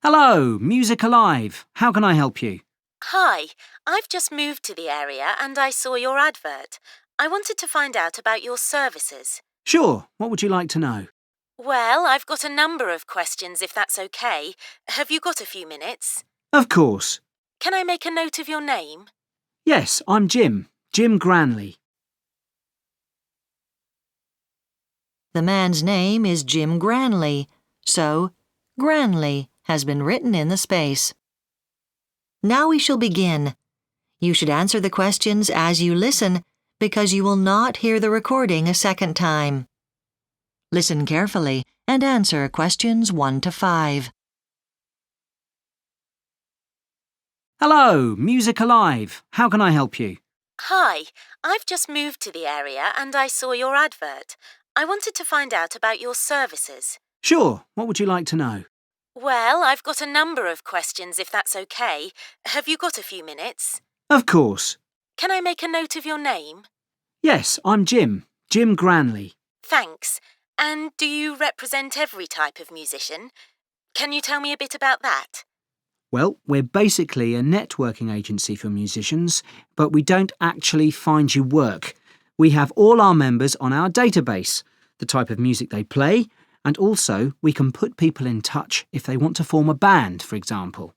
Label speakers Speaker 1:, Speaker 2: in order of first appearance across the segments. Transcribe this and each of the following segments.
Speaker 1: Hello, Music Alive. How can I help you?
Speaker 2: Hi, I've just moved to the area and I saw your advert. I wanted to find out about your services.
Speaker 1: Sure, what would you like to know?
Speaker 2: Well, I've got a number of questions if that's okay. Have you got a few minutes?
Speaker 1: Of course.
Speaker 2: Can I make a note of your name?
Speaker 1: Yes, I'm Jim Granley.
Speaker 3: The man's name is Jim Granley, so Granley has been written in the space. Now we shall begin. You should answer the questions as you listen because you will not hear the recording a second time. Listen carefully and answer questions 1 to 5.
Speaker 1: Hello, Music Alive. How can I help you?
Speaker 2: Hi, I've just moved to the area and I saw your advert. I wanted to find out about your services.
Speaker 1: Sure, what would you like to know?
Speaker 2: Well, I've got a number of questions if that's okay. Have you got a few minutes?
Speaker 1: Of course.
Speaker 2: Can I make a note of your name?
Speaker 1: Yes, I'm Jim Granley.
Speaker 2: Thanks. And do you represent every type of musician? Can you tell me a bit about that?
Speaker 1: Well, we're basically a networking agency for musicians, but we don't actually find you work. We have all our members on our database, the type of music they play, and also we can put people in touch if they want to form a band, for example.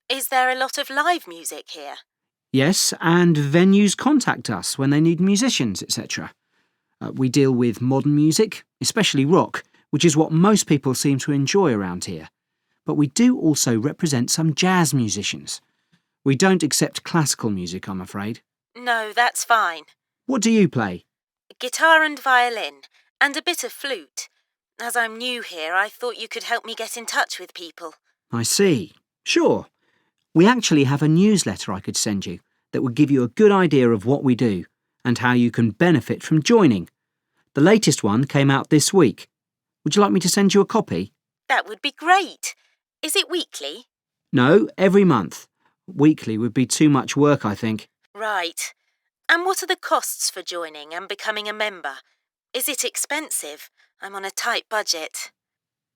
Speaker 2: Is there a lot of live music here?
Speaker 1: Yes, and venues contact us when they need musicians, etc. We deal with modern music, especially rock, which is what most people seem to enjoy around here. But we do also represent some jazz musicians. We don't accept classical music, I'm afraid.
Speaker 2: No, that's fine.
Speaker 1: What do you play?
Speaker 2: Guitar and violin, and a bit of flute. As I'm new here, I thought you could help me get in touch with people.
Speaker 1: I see. Sure. We actually have a newsletter I could send you that would give you a good idea of what we do and how you can benefit from joining. The latest one came out this week. Would you like me to send you a copy?
Speaker 2: That would be great. Is it weekly?
Speaker 1: No, every month. Weekly would be too much work, I think.
Speaker 2: Right. And what are the costs for joining and becoming a member? Is it expensive? I'm on a tight budget.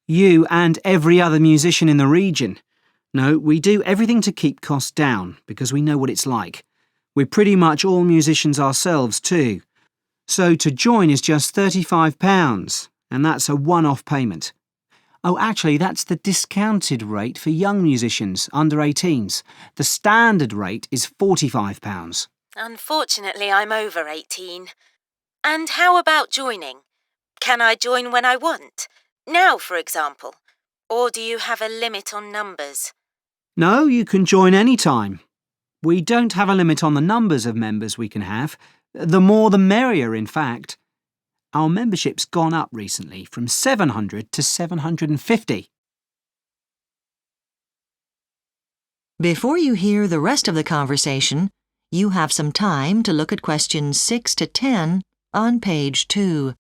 Speaker 1: You and every other musician in the region. No, we do everything to keep costs down because we know what it's like. We're pretty much all musicians ourselves too. So to join is just £35, and that's a one-off payment. Oh, actually, that's the discounted rate for young musicians under 18s. The standard rate is £45.
Speaker 2: Unfortunately, I'm over 18. And how about joining? Can I join when I want? Now, for example? Or do you have a limit on numbers?
Speaker 1: No, you can join any time. We don't have a limit on the numbers of members we can have. The more the merrier, in fact. Our membership's gone up recently from 700 to 750.
Speaker 3: Before you hear the rest of the conversation, you have some time to look at questions 6 to 10 on page 2.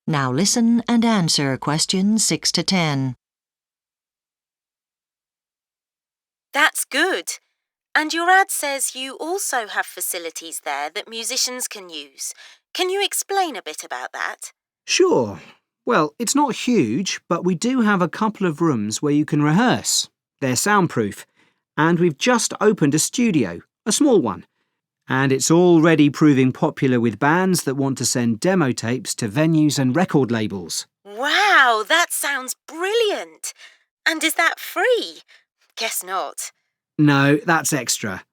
Speaker 3: Now listen and answer questions 6 to 10.
Speaker 2: That's good. And your ad says you also have facilities there that musicians can use. Can you explain a bit about that?
Speaker 1: Sure. Well, it's not huge, but we do have a couple of rooms where you can rehearse. They're soundproof. And we've just opened a studio, a small one. And it's already proving popular with bands that want to send demo tapes to venues and record labels.
Speaker 2: Wow, that sounds brilliant. And is that free? Guess not.
Speaker 1: No, that's extra.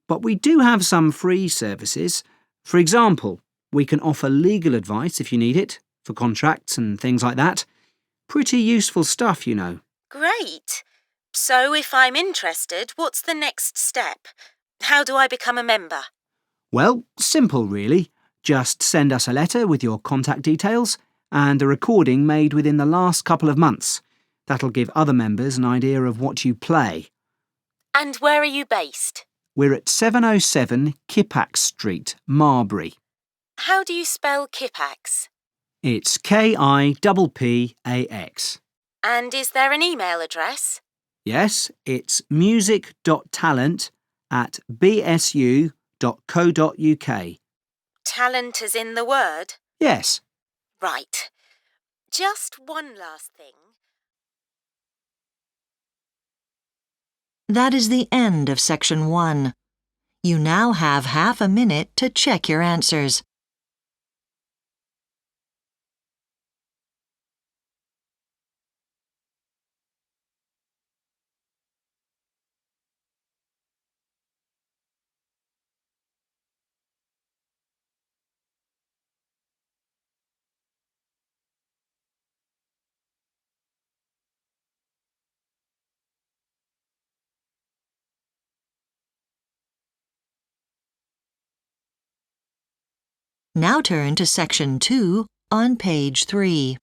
Speaker 1: But we do have some free services. For example, we can offer legal advice if you need it, for contracts and things like that. Pretty useful stuff, you know.
Speaker 2: Great. So if I'm interested, what's the next step? How do I become a member?
Speaker 1: Well, simple really. Just send us a letter with your contact details and a recording made within the last couple of months. That'll give other members an idea of what you play.
Speaker 2: And where are you based?
Speaker 1: We're at 707 Kippax Street, Marbury.
Speaker 2: How do you spell Kippax?
Speaker 1: It's Kippax.
Speaker 2: And is there an email address?
Speaker 1: Yes, it's music.talent@bsu.co.uk.
Speaker 2: Talent as in the word?
Speaker 1: Yes.
Speaker 2: Right. Just one last thing.
Speaker 3: That is the end of Section 1. You now have half a minute to check your answers. Now turn to Section 2 on page 3.